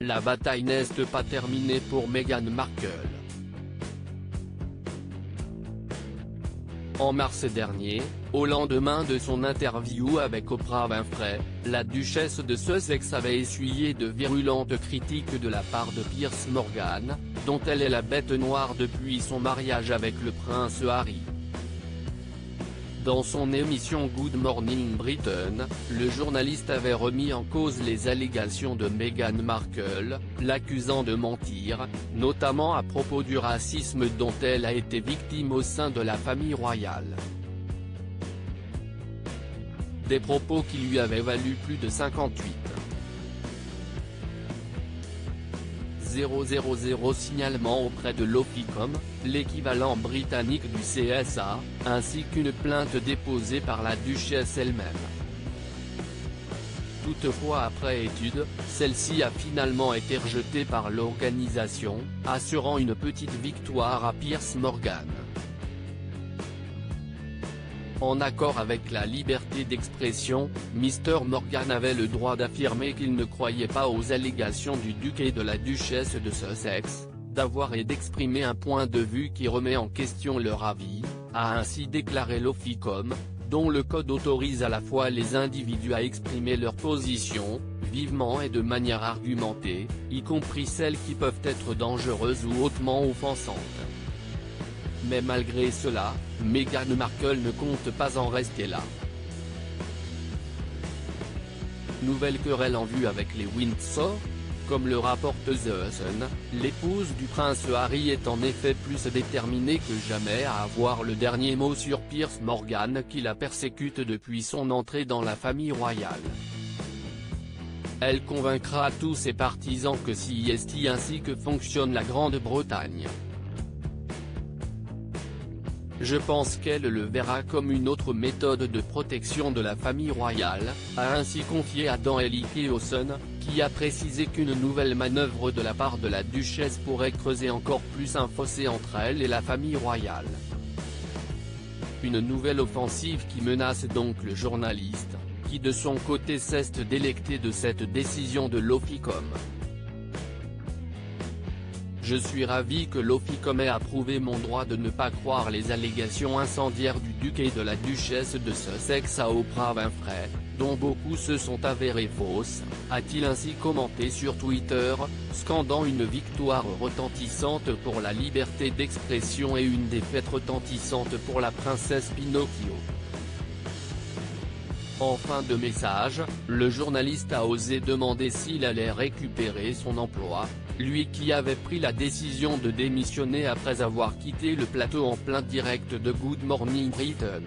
la bataille n'est pas terminée pour Meghan Markle. En mars dernier, au lendemain de son interview avec Oprah Winfrey, la duchesse de Sussex avait essuyé de virulentes critiques de la part de Piers Morgan, dont elle est la bête noire depuis son mariage avec le prince Harry. Dans son émission Good Morning Britain, le journaliste avait remis en cause les allégations de Meghan Markle, l'accusant de mentir, notamment à propos du racisme dont elle a été victime au sein de la famille royale. Des propos qui lui avaient valu plus de 58 000 signalements auprès de l'Ofcom, l'équivalent britannique du CSA, ainsi qu'une plainte déposée par la duchesse elle-même. Toutefois, après étude, celle-ci a finalement été rejetée par l'organisation, assurant une petite victoire à Piers Morgan. En accord avec la liberté d'expression, Mr Morgan avait le droit d'affirmer qu'il ne croyait pas aux allégations du duc et de la duchesse de Sussex, d'avoir et d'exprimer un point de vue qui remet en question leur avis, a ainsi déclaré l'Ofcom, dont le code autorise à la fois les individus à exprimer leur position, vivement et de manière argumentée, y compris celles qui peuvent être dangereuses ou hautement offensantes. Mais malgré cela, Meghan Markle ne compte pas en rester là. Nouvelle querelle en vue avec les Windsor. Comme le rapporte The Sun, l'épouse du prince Harry est en effet plus déterminée que jamais à avoir le dernier mot sur Piers Morgan qui la persécute depuis son entrée dans la famille royale. Elle convaincra tous ses partisans que c'est ainsi que fonctionne la Grande-Bretagne. Je pense qu'elle le verra comme une autre méthode de protection de la famille royale, a ainsi confié Adam Elike au Sun, qui a précisé qu'une nouvelle manœuvre de la part de la duchesse pourrait creuser encore plus un fossé entre elle et la famille royale. Une nouvelle offensive qui menace donc le journaliste, qui de son côté s'est délecté de cette décision de l'Ofcom. Je suis ravi que l'Ofcom ait approuvé mon droit de ne pas croire les allégations incendiaires du duc et de la duchesse de Sussex à Oprah Winfrey, dont beaucoup se sont avérées fausses, a-t-il ainsi commenté sur Twitter, scandant une victoire retentissante pour la liberté d'expression et une défaite retentissante pour la princesse Pinocchio. En fin de message, le journaliste a osé demander s'il allait récupérer son emploi, lui qui avait pris la décision de démissionner après avoir quitté le plateau en plein direct de Good Morning Britain.